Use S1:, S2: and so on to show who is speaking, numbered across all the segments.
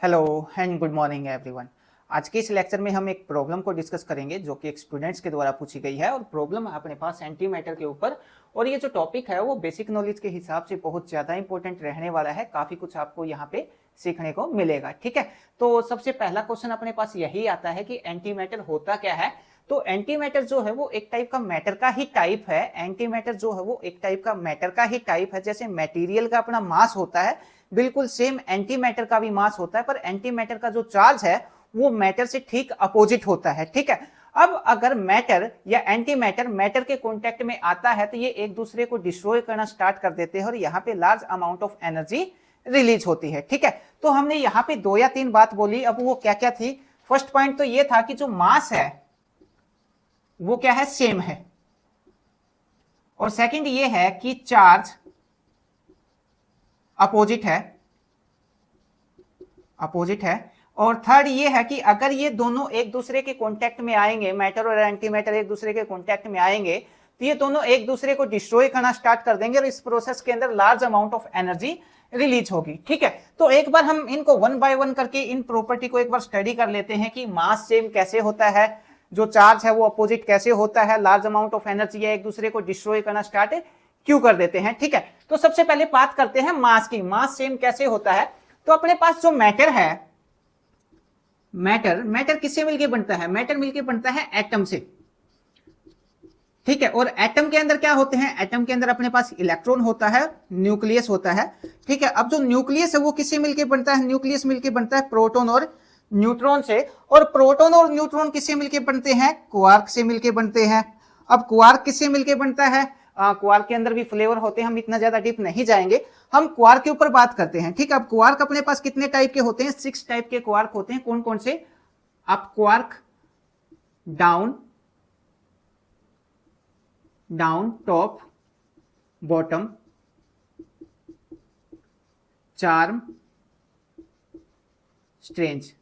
S1: Hello and good morning everyone. आज के इस लेक्चर में हम एक प्रॉब्लम को डिस्कस करेंगे जो कि एक स्टूडेंट्स के द्वारा पूछी गई है और प्रॉब्लम अपने पास एंटी मैटर के ऊपर। और ये जो टॉपिक है वो बेसिक नॉलेज के हिसाब से बहुत ज़्यादा इंपॉर्टेंट रहने वाला है। काफ़ी कुछ आपको यहाँ पे सीखने को मिलेगा। ठीक है, तो सबसे पहला क्वेश्चन अपने पास यही आता है कि एंटी मैटर होता क्या है। तो एंटी मैटर जो है वो एक टाइप का मैटर का ही टाइप है। एंटी मैटर जो है वो एक टाइप का मैटर का ही टाइप है। जैसे मटेरियल का अपना मास होता है, बिल्कुल सेम एंटी मैटर का भी मास होता है, पर एंटी मैटर का जो चार्ज है वो मैटर से ठीक अपोजिट होता है। ठीक है, अब अगर मैटर या एंटी मैटर मैटर के कांटेक्ट में आता है तो ये एक दूसरे को डिस्ट्रॉय करना स्टार्ट कर देते हैं और यहाँ पे large amount of energy release होती है। ठीक है, तो हमने यहाँ पे 2 या 3 बात बोली। अब वो क्या क्या थी? फर्स्ट पॉइंट तो ये था कि जो मास है वो क्या है, सेम है। और सेकंड ये है कि चार्ज अपोजिट है। और थर्ड ये है कि अगर ये दोनों एक दूसरे के कांटेक्ट में आएंगे, मैटर और एंटी मैटर एक दूसरे के कांटेक्ट में आएंगे, तो ये दोनों एक दूसरे को डिस्ट्रॉय करना स्टार्ट कर देंगे और इस प्रोसेस के अंदर large amount of energy release होगी। ठीक है, तो एक बार हम इनको वन बाय वन करके इन प्रॉपर्टी को एक बार स्टडी कर लेते हैं कि मास सेम कैसे होता है, जो चार्ज है वो अपोजिट कैसे होता है, लार्ज अमाउंट ऑफ एनर्जी है, एक दूसरे को डिस्ट्रॉय करना स्टार्ट क्यों कर देते हैं। ठीक है, तो सबसे पहले बात करते हैं मास की। मास सेम कैसे होता है? तो अपने पास जो मैटर है, मैटर किससे मिलके बनता है? मैटर मिलके बनता है एटम से। ठीक है, और एटम के अंदर क्या होते हैं? एटम के अंदर अपने पास इलेक्ट्रॉन होता है, न्यूक्लियस होता है। ठीक है, अब जो न्यूक्लियस है वो किससे मिलके बनता है? न्यूक्लियस मिलके बनता है प्रोटॉन और न्यूट्रॉन से। और प्रोटॉन और न्यूट्रॉन किससे मिलके बनते हैं? क्वार्क से मिलके बनते हैं। अब क्वार्क किससे मिलके बनता है? क्वार्क के अंदर भी फ्लेवर होते हैं, हम इतना ज्यादा डीप नहीं जाएंगे, हम क्वार्क के ऊपर बात करते हैं। ठीक है, अब क्वार्क अपने पास कितने टाइप के होते हैं? 6 टाइप के क्वार्क होते हैं। कौन कौन से? Up quark, down, top, bottom, charm, strange.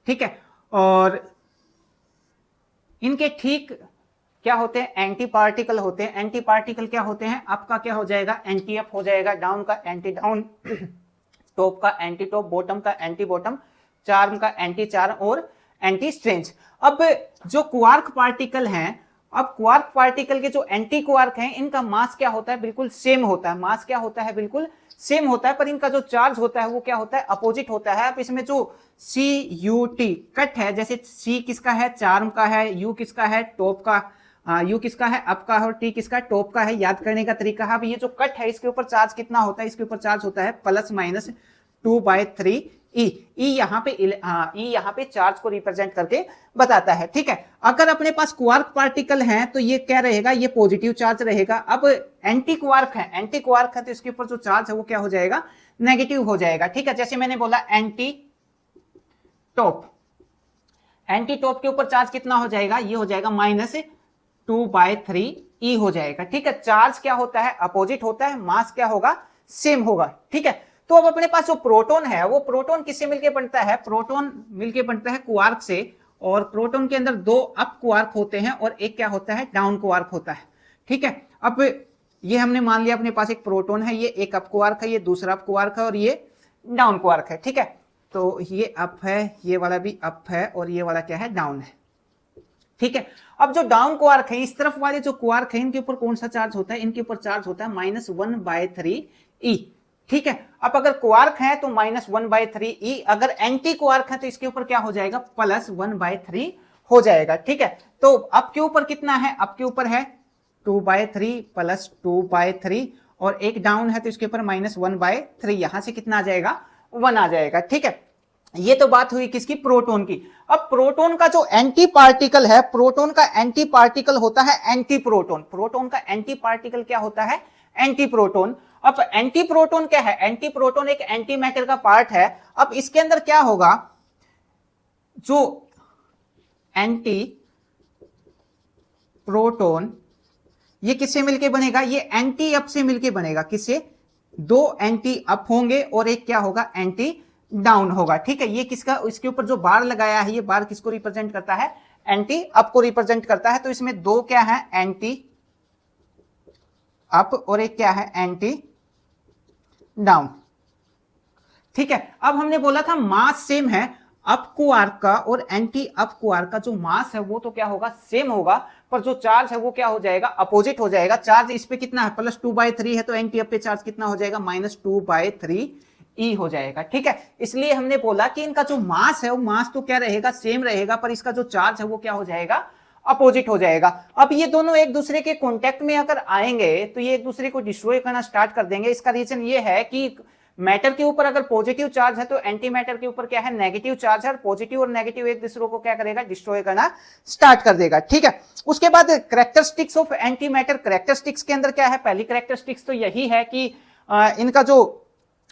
S1: ठीक है, और इनके ठीक क्या होते हैं? एंटी पार्टिकल होते हैं। एंटी पार्टिकल क्या होते हैं? अप का क्या हो जाएगा? एंटी अप हो जाएगा, डाउन का एंटी डाउन, टॉप का एंटी टॉप, बॉटम का एंटी बॉटम, चार्म का एंटी चार्म और एंटी स्ट्रेंज। अब जो क्वार्क पार्टिकल हैं, अब क्वार्क पार्टिकल के जो एंटी क्वार्क हैं इनका मास क्या होता है? बिल्कुल सेम होता है। मास क्या होता है? बिल्कुल सेम होता है, पर इनका जो चार्ज होता है वो क्या होता है? अपोजिट होता है। अब इसमें जो CUT कट है, जैसे C किसका है? चार्म का है, U किसका है? टॉप का, U किसका है? अप का, और T किसका? टॉप का है। याद करने का तरीका है, अब ये जो कट है इसके ऊपर चार्ज कितना होता है? इसके ऊपर चार्ज होता है +-2/3 E। यहाँ पे चार्ज को रिप्रेजेंट करके बताता है। ठीक है, अगर अपने पास क्वार्क पार्टिकल हैं तो ये क्या रहेगा? ये पॉजिटिव चार्ज रहेगा। अब एंटी क्वार्क है तो इसके ऊपर जो चार्ज है वो क्या हो जाएगा? नेगेटिव हो जाएगा। ठीक है, जैसे मैंने बोला एंटी टॉप के ऊपर चार्ज कितना हो जाएगा? ये हो जाएगा -2/3 E हो जाएगा। ठीक है, चार्ज क्या होता है? अपोजिट होता है, मास क्या होगा? सेम होगा। ठीक है, तो अब अपने पास जो प्रोटॉन है वो प्रोटॉन किससे मिलके बनता है? प्रोटॉन मिलके बनता है क्वार्क से। और प्रोटॉन के अंदर 2 अप क्वार्क होते हैं और एक क्या होता है? डाउन क्वार्क होता है। ठीक है, अब ये हमने मान लिया अपने पास एक प्रोटॉन है, ये एक अप क्वार्क है, ये दूसरा अप क्वार्क है और ये डाउन क्वार्क है। ठीक है, तो ये अप है, ये वाला भी अप है और ये वाला क्या है? डाउन है। ठीक है, अब जो डाउन क्वार्क है, इस तरफ वाले जो क्वार्क है इनके ऊपर कौन सा चार्ज होता है? इनके ऊपर चार्ज होता है -1/3 E। ठीक है, अब अगर क्वार्क है तो -1/3 E, अगर एंटी क्वार्क है तो इसके ऊपर क्या हो जाएगा? +1/3 हो जाएगा। ठीक है, तो अप के ऊपर कितना है? अप के ऊपर है 2/3 +2/3 और एक डाउन है तो इसके ऊपर -1/3, यहां से कितना आ जाएगा? 1 आ जाएगा। ठीक है, ये तो बात हुई किसकी? प्रोटॉन की। अब प्रोटॉन का जो एंटी पार्टिकल है, प्रोटॉन का एंटी पार्टिकल होता है एंटी प्रोटॉन। प्रोटॉन का एंटी पार्टिकल क्या होता है? Anti proton. अब एंटी प्रोटॉन क्या है? एंटी प्रोटॉन एक एंटी मैटर का पार्ट है। अब इसके अंदर क्या होगा? जो एंटी प्रोटॉन ये किससे मिलके बनेगा? ये एंटी अप से मिलके बनेगा। किससे? 2 एंटी अप होंगे और एक क्या होगा? एंटी डाउन होगा। ठीक है, ये किसका? इसके ऊपर जो बार लगाया है ये बार किसको रिप्रेजेंट करता है? एंटी अप को रिप्रेजेंट करता है। तो इसमें 2 क्या है? एंटी अप और एक क्या है? Anti down. ठीक है, अब हमने बोला था मास सेम है, अप क्वार्क का और एंटी अप क्वार्क का जो मास है वो तो क्या होगा, सेम होगा, पर जो चार्ज है वो क्या हो जाएगा, अपोजिट हो जाएगा। चार्ज इस पे कितना है, +2/3 है, तो एंटी अप पे चार्ज कितना हो जाएगा, -2/3 E हो जाएगा। ठीक है, इसलिए हमने बोला कि इनका जो मास है वो मास तो क्या रहेगा, सेम रहेगा, पर इसका जो चार्ज है वो क्या हो जाएगा, अपोजिट हो जाएगा। अब ये दोनों एक दूसरे के कांटेक्ट में अगर आएंगे तो ये एक दूसरे को डिस्ट्रॉय करना स्टार्ट कर देंगे। इसका रीजन ये है कि मैटर के ऊपर अगर पॉजिटिव चार्ज है तो एंटी मैटर के ऊपर क्या है, नेगेटिव चार्ज है, और पॉजिटिव और नेगेटिव एक दूसरे को क्या करेगा, डिस्ट्रॉय करना स्टार्ट कर देगा। ठीक है, उसके बाद characteristics of anti matter, characteristics के अंदर क्या है, पहली कैरेक्टरिस्टिक्स तो यही है कि इनका जो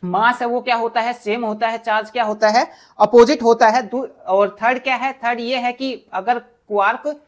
S1: मास है वो क्या होता है, सेम होता है, चार्ज क्या होता है, अपोजिट होता है। और थर्ड क्या है, थर्ड ये है कि अगर क्वार्क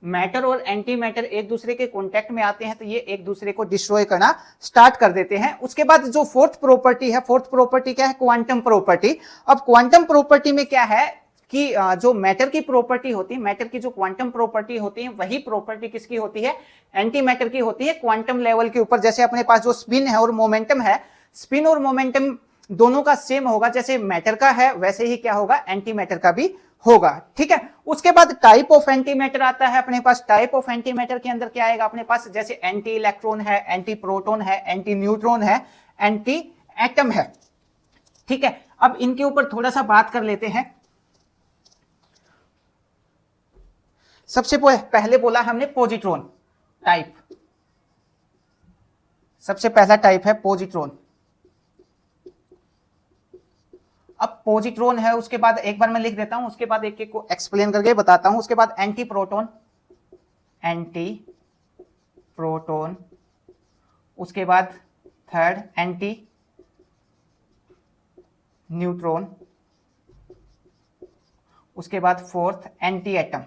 S1: मैटर और एंटी मैटर एक दूसरे के कांटेक्ट में आते हैं तो ये एक दूसरे को डिस्ट्रॉय करना स्टार्ट कर देते हैं। उसके बाद जो फोर्थ प्रॉपर्टी है, फोर्थ प्रॉपर्टी क्या है, क्वांटम प्रॉपर्टी। अब क्वांटम प्रॉपर्टी में क्या है कि जो मैटर की प्रॉपर्टी होती है, मैटर की जो क्वांटम प्रॉपर्टी होती है, वही प्रॉपर्टी किसकी होती है, एंटी मैटर की होती है, क्वांटम लेवल के ऊपर। जैसे अपने पास जो स्पिन है और मोमेंटम है, स्पिन और मोमेंटम दोनों का सेम होगा, जैसे मैटर का है वैसे ही क्या होगा, एंटी मैटर का भी होगा। ठीक है, उसके बाद टाइप ऑफ एंटी मैटर आता है अपने पास। टाइप ऑफ एंटी मैटर के अंदर क्या आएगा अपने पास, जैसे एंटी इलेक्ट्रॉन है, एंटी प्रोटॉन है, एंटी न्यूट्रॉन है, एंटी एटम है। ठीक है, अब इनके ऊपर थोड़ा सा बात कर लेते हैं। सबसे पहले बोला हमने पॉजिट्रॉन टाइप, सबसे पहला टाइप है पॉजिट्रॉन। अब पॉजिट्रॉन है, उसके बाद एक बार मैं लिख देता हूं, उसके बाद एक एक को एक्सप्लेन करके बताता हूं। उसके बाद एंटी प्रोटॉन, एंटी प्रोटॉन, उसके बाद थर्ड एंटी न्यूट्रॉन, उसके बाद फोर्थ एंटी एटम।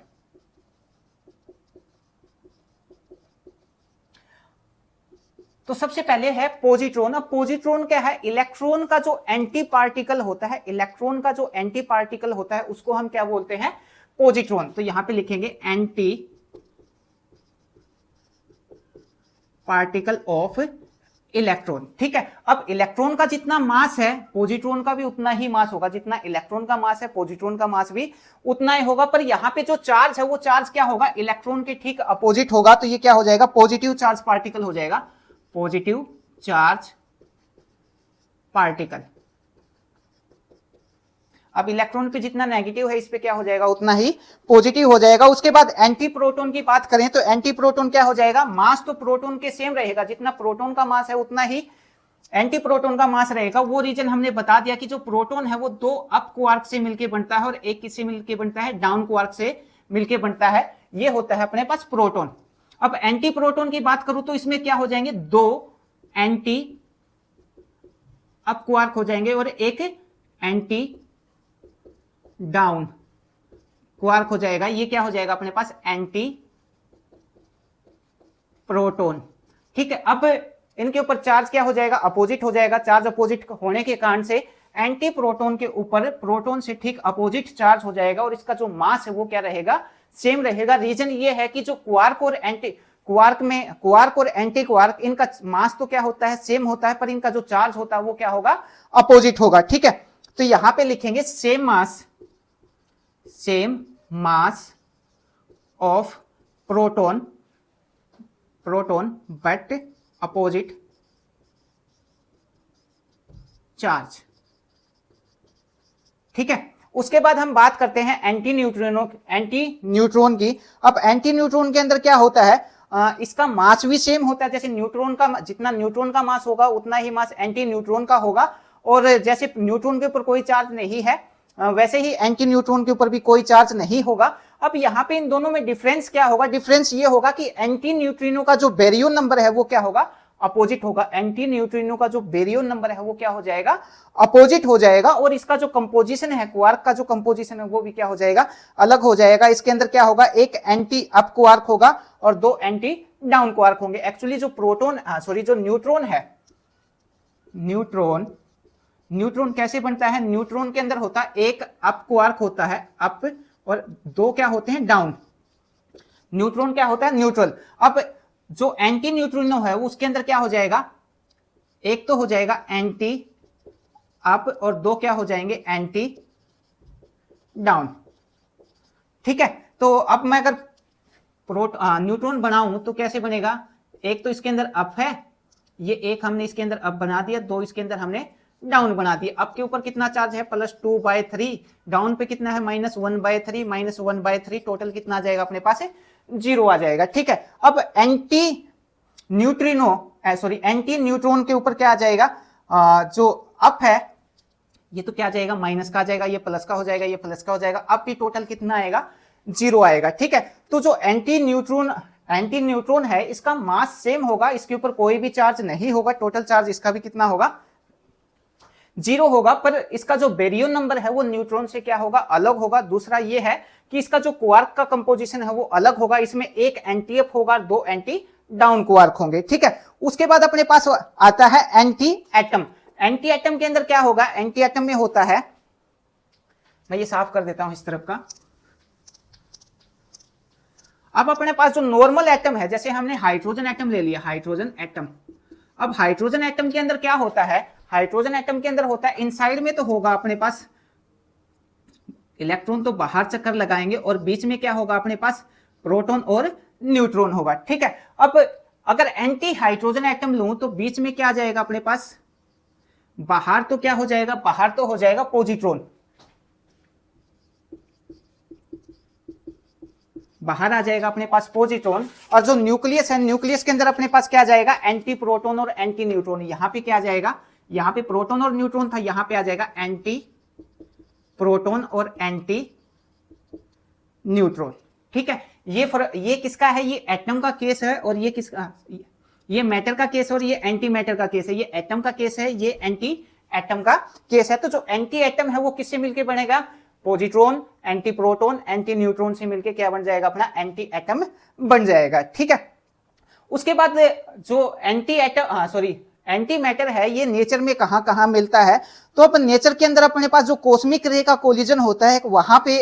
S1: तो सबसे पहले है पॉजिट्रॉन। अब पॉजिट्रॉन क्या है, इलेक्ट्रॉन का जो एंटी पार्टिकल होता है, इलेक्ट्रॉन का जो एंटी पार्टिकल होता है उसको हम क्या बोलते हैं, पॉजिट्रॉन। तो यहां पे लिखेंगे एंटी पार्टिकल ऑफ इलेक्ट्रॉन। ठीक है, अब इलेक्ट्रॉन का जितना मास है पॉजिट्रॉन का भी उतना ही मास होगा, जितना इलेक्ट्रॉन का मास है पॉजिट्रॉन का मास भी उतना ही होगा। पर यहां पे जो चार्ज है वो चार्ज क्या होगा, इलेक्ट्रॉन के ठीक अपोजिट होगा। तो ये क्या हो जाएगा, पॉजिटिव चार्ज पार्टिकल हो जाएगा, पॉजिटिव चार्ज पार्टिकल। अब इलेक्ट्रॉन पे जितना नेगेटिव है इस पे क्या हो जाएगा, उतना ही पॉजिटिव हो जाएगा। उसके बाद एंटी प्रोटॉन की बात करें तो एंटी प्रोटॉन क्या हो जाएगा, मास तो प्रोटॉन के सेम रहेगा, जितना प्रोटॉन का मास है उतना ही एंटी प्रोटॉन का मास रहेगा। वो रीजन हमने बता दिया कि जो प्रोटॉन है वो दो अप क्वार्क से मिलकर बनता है और एक किससे मिलकर बनता है, डाउन क्वार्क से मिलकर बनता है। ये होता है अपने पास प्रोटॉन। अब एंटी प्रोटॉन की बात करूं तो इसमें क्या हो जाएंगे, दो एंटी अप क्वार्क हो जाएंगे और एक एंटी डाउन क्वार्क हो जाएगा। ये क्या हो जाएगा अपने पास, एंटी प्रोटॉन। ठीक है, अब इनके ऊपर चार्ज क्या हो जाएगा, अपोजिट हो जाएगा। चार्ज अपोजिट होने के कारण से एंटी प्रोटॉन के ऊपर प्रोटॉन से ठीक अपोजिट चार्ज हो जाएगा और इसका जो मास है वो क्या रहेगा, सेम रहेगा। रीजन ये है कि जो क्वार्क और एंटी क्वार्क में, क्वार्क और एंटी क्वार्क, इनका मास तो क्या होता है, सेम होता है, पर इनका जो चार्ज होता है वो क्या होगा, अपोजिट होगा। ठीक है, तो यहां पे लिखेंगे same mass of proton but opposite charge. ठीक है, उसके बाद हम बात करते हैं एंटी न्यूट्रॉन की। अब एंटी न्यूट्रॉन के अंदर क्या होता है, इसका मास भी सेम होता है। जैसे न्यूट्रॉन का, जितना न्यूट्रॉन का मास होगा उतना ही मास एंटी न्यूट्रॉन का होगा। और जैसे न्यूट्रॉन के ऊपर कोई चार्ज नहीं है वैसे ही एंटी न्यूट्रॉन के ऊपर भी कोई चार्ज नहीं होगा। अब यहाँ पे इन दोनों में डिफरेंस क्या होगा, डिफरेंस ये होगा कि एंटी न्यूट्रिनो का जो बेरियन नंबर है वो क्या होगा, अपोजिट होगा। एंटी न्यूट्रिनो का जो बेरियन नंबर है वो क्या हो जाएगा, अपोजिट हो जाएगा। और इसका जो कंपोजिशन है, क्वार्क का जो कंपोजिशन है वो भी क्या हो जाएगा, अलग हो जाएगा। इसके अंदर क्या होगा, एक एंटी अप क्वार्क होगा और दो एंटी डाउन क्वार्क होंगे। एक्चुअली जो प्रोटॉन जो न्यूट्रॉन है, न्यूट्रॉन कैसे बनता है, न्यूट्रॉन के अंदर होता है एक अप क्वार्क होता है अप, और दो क्या होते हैं डाउन। न्यूट्रॉन क्या होता है, न्यूट्रल। अब जो एंटी न्यूट्रिनो है उसके अंदर क्या हो जाएगा, एक तो हो जाएगा एंटी अप और 2 क्या हो जाएंगे एंटी डाउन। ठीक है, तो अब मैं अगर न्यूट्रॉन बनाऊं तो कैसे बनेगा, एक तो इसके अंदर अप है, ये एक हमने इसके अंदर अप बना दिया, 2 इसके अंदर हमने डाउन बना दिया। अप के ऊपर कितना चार्ज है +2/3, डाउन पे कितना है -1/3, -1/3, टोटल कितना आ जाएगा अपने पास है 0 आ जाएगा। ठीक है, अब एंटी न्यूट्रॉन के ऊपर क्या आ जाएगा, जो अप है ये तो क्या आ जाएगा माइनस का आ जाएगा, ये प्लस का हो जाएगा, ये प्लस का हो जाएगा, अब भी टोटल कितना आएगा 0 आएगा। ठीक है, तो जो एंटी न्यूट्रॉन है इसका मास सेम होगा, इसके ऊपर कोई भी चार्ज नहीं होगा, टोटल चार्ज इसका भी कितना होगा 0 होगा, पर इसका जो बेरियन नंबर है वो न्यूट्रॉन से क्या होगा अलग होगा। दूसरा ये है कि इसका जो क्वार्क का कंपोजिशन है वो अलग होगा, इसमें एक एंटी अप होगा, 2 एंटी डाउन क्वार्क होंगे। ठीक है, उसके बाद अपने पास आता है एंटी एटम। एंटी एटम के अंदर क्या होगा, एंटी एटम में होता है, मैं ये साफ कर देता हूं इस तरफ का। अब अपने पास जो नॉर्मल एटम है, जैसे हमने हाइड्रोजन एटम ले लिया, हाइड्रोजन एटम। अब हाइड्रोजन एटम के अंदर क्या होता है, हाइड्रोजन एटम के अंदर होता है इनसाइड में तो होगा अपने पास इलेक्ट्रॉन तो बाहर चक्कर लगाएंगे, और बीच में क्या होगा अपने पास प्रोटॉन और न्यूट्रॉन होगा। ठीक है, अब अगर एंटी हाइड्रोजन एटम लूं तो बीच में क्या आ जाएगा अपने पास, बाहर तो क्या हो जाएगा, बाहर तो हो जाएगा पॉजिट्रॉन, बाहर आ जाएगा अपने पास पॉजिट्रॉन, और जो न्यूक्लियस है, न्यूक्लियस के अंदर अपने पास क्या आ जाएगा एंटी प्रोटॉन और एंटी न्यूट्रॉन। यहां पे क्या आ जाएगा, यहां पे प्रोटॉन और न्यूट्रॉन था, यहां पे आ जाएगा एंटी प्रोटॉन और एंटी न्यूट्रॉन। ठीक है, ये किसका है, ये एटम का केस है, और ये किसका, ये मैटर का केस और ये एंटी मैटर का केस है, ये एटम का केस है, ये एंटी एटम का केस है। तो जो एंटी एटम है वो किससे मिलकर बनेगा, positron, anti proton, anti neutron से मिलकर क्या बन जाएगा अपना एंटी एटम बन जाएगा। ठीक है, उसके बाद जो एंटी मैटर है ये नेचर में कहां कहां मिलता है, तो अपन नेचर के अंदर अपने पास जो कॉस्मिक रे का कोलिजन होता है वहां पे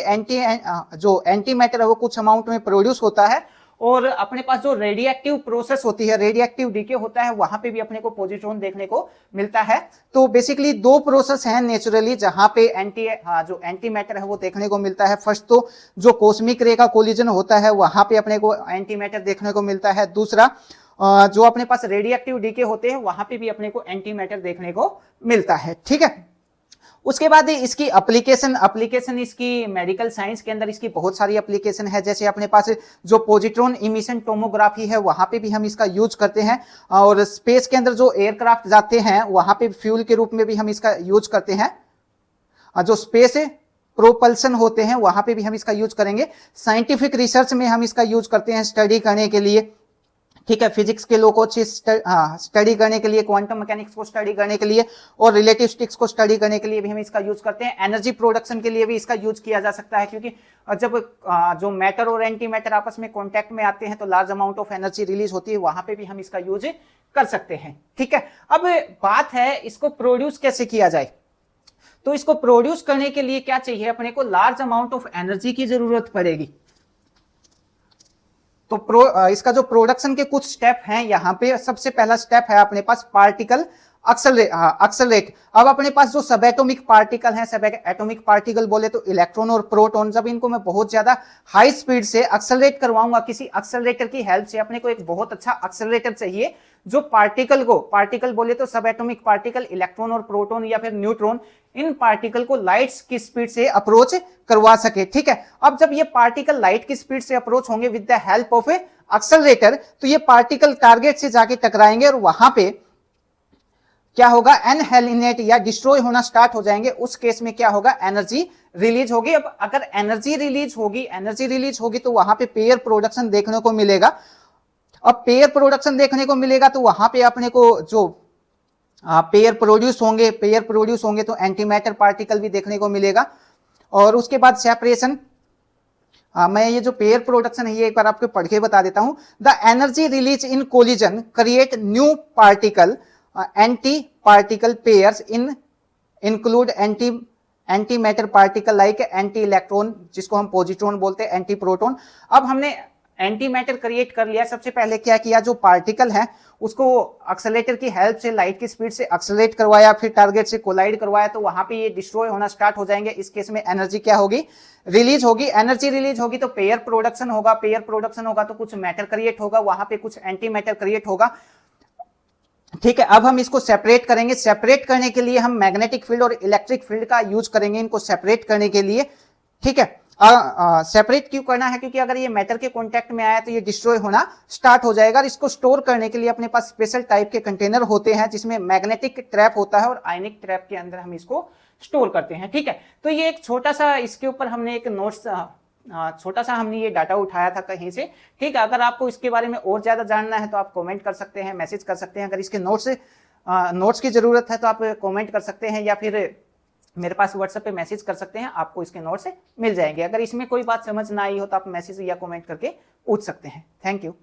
S1: जो एंटी मैटर है वो कुछ अमाउंट में प्रोड्यूस होता है, और अपने पास जो रेडिएक्टिव प्रोसेस होती है, रेडिएक्टिव डीके होता है, वहां पे भी अपने को पॉजिट्रॉन देखने को मिलता है। तो बेसिकली 2 प्रोसेस हैं नेचुरली जहां पे जो एंटी मैटर है वो देखने को मिलता है। फर्स्ट तो जो कॉस्मिक रे का कोलिजन होता है वहां पे अपने को एंटी मैटर देखने को मिलता है, दूसरा जो अपने पास रेडिएक्टिव डीके होते हैं वहां पे भी अपने को एंटी मैटर देखने को मिलता है। ठीक है, उसके बाद इसकी एप्लीकेशन इसकी मेडिकल साइंस के अंदर इसकी बहुत सारी एप्लीकेशन है। जैसे अपने पास जो पॉजिट्रॉन इमिशन टोमोग्राफी है वहां पे भी हम इसका यूज करते हैं, और स्पेस के अंदर जो एयरक्राफ्ट जाते हैं वहां पे फ्यूल के रूप में भी हम इसका यूज करते हैं, जो स्पेस प्रोपल्सन होते हैं वहां पे भी हम इसका यूज करेंगे। साइंटिफिक रिसर्च में हम इसका यूज करते हैं स्टडी करने के लिए। ठीक है, फिजिक्स के लोग को स्टडी करने के लिए, क्वांटम मैकेनिक्स को स्टडी करने के लिए, और रिलेटिविस्टिक्स को स्टडी करने के लिए भी हम इसका यूज करते हैं। एनर्जी प्रोडक्शन के लिए भी इसका यूज किया जा सकता है, क्योंकि जब जो मैटर और एंटी मैटर आपस में कॉन्टैक्ट में आते हैं तो large amount of energy release होती है, वहां पे भी हम इसका यूज कर सकते हैं। ठीक है, अब बात है इसको प्रोड्यूस कैसे किया जाए। तो इसको प्रोड्यूस करने के लिए क्या चाहिए, अपने को लार्ज अमाउंट ऑफ एनर्जी की जरूरत पड़ेगी। तो इसका जो प्रोडक्शन के कुछ स्टेप हैं, यहाँ पे सबसे पहला स्टेप है अपने पास पार्टिकल एक्सेलरेट। अब अपने पास जो सब एटॉमिक पार्टिकल हैं, सब एटॉमिक पार्टिकल बोले तो इलेक्ट्रॉन और प्रोटॉन, जब इनको मैं बहुत ज्यादा हाई स्पीड से एक्सेलरेट करवाऊंगा किसी एक्सेलरेटर की हेल्प से, अपने को एक बहुत अच्छा एक्सेलरेटर चाहिए जो पार्टिकल बोले तो सब एटॉमिक पार्टिकल, इलेक्ट्रॉन और प्रोटॉन या फिर न्यूट्रॉन, इन पार्टिकल को लाइट की स्पीड से अप्रोच करवा सके। ठीक है, अब जब ये पार्टिकल लाइट की स्पीड से अप्रोच होंगे with the help of A accelerator, तो ये पार्टिकल टारगेट से जाके टकराएंगे और वहां पे क्या होगा, एनहेलिनेट या डिस्ट्रॉय होना स्टार्ट हो जाएंगे। उस केस में क्या होगा, एनर्जी रिलीज होगी। अब अगर एनर्जी रिलीज होगी तो वहां पे पेयर प्रोडक्शन देखने को मिलेगा। अब पेयर प्रोडक्शन देखने को मिलेगा तो वहां पे अपने को जो पेयर प्रोड्यूस होंगे तो एंटी मैटर पार्टिकल भी देखने को मिलेगा। और उसके बाद सेपरेशन, मैं ये जो पेयर प्रोडक्शन है ये एक बार आपको पढ़ के बता देता हूं। The energy release in collision create new particle anti particle pairs include anti matter particle like anti electron, जिसको हम पॉजिट्रॉन बोलते हैं, एंटी प्रोटॉन। अब हमने एंटी मैटर क्रिएट कर लिया। सबसे पहले क्या किया, जो पार्टिकल है उसको एक्सेलेरेटर की हेल्प से लाइट की स्पीड से एक्सेलरेट करवाया, फिर टारगेट से कोलाइड करवाया, तो वहां पे ये डिस्ट्रॉय होना स्टार्ट हो जाएंगे। इस केस में एनर्जी क्या होगी, रिलीज होगी। एनर्जी रिलीज होगी तो पेयर प्रोडक्शन होगा, पेयर प्रोडक्शन होगा तो कुछ मैटर क्रिएट होगा, वहां पे कुछ एंटी मैटर क्रिएट होगा। ठीक है, अब हम इसको सेपरेट करेंगे। सेपरेट करने के लिए हम मैग्नेटिक फील्ड और इलेक्ट्रिक फील्ड का यूज करेंगे इनको सेपरेट करने के लिए। ठीक है, सेपरेट क्यों करना है, क्योंकि अगर ये मेटल के कांटेक्ट में आया तो ये डिस्ट्रॉय होना स्टार्ट हो जाएगा। इसको स्टोर करने के लिए अपने पास स्पेशल टाइप के कंटेनर होते हैं जिसमें मैग्नेटिक ट्रैप होता है और आयनिक ट्रैप के अंदर हम इसको स्टोर करते हैं। ठीक है, तो ये एक छोटा सा इसके ऊपर हमने एक नोट्स छोटा सा हमने ये डाटा उठाया था कहीं से। ठीक है, अगर आपको इसके बारे में और ज्यादा जानना है तो आप कमेंट कर सकते हैं, मैसेज कर सकते हैं। अगर इसके नोट्स की जरूरत है तो आप कमेंट कर सकते हैं या फिर मेरे पास व्हाट्सएप पे मैसेज कर सकते हैं, आपको इसके नोट्स मिल जाएंगे। अगर इसमें कोई बात समझ ना आई हो तो आप मैसेज या कमेंट करके पूछ सकते हैं। Thank you.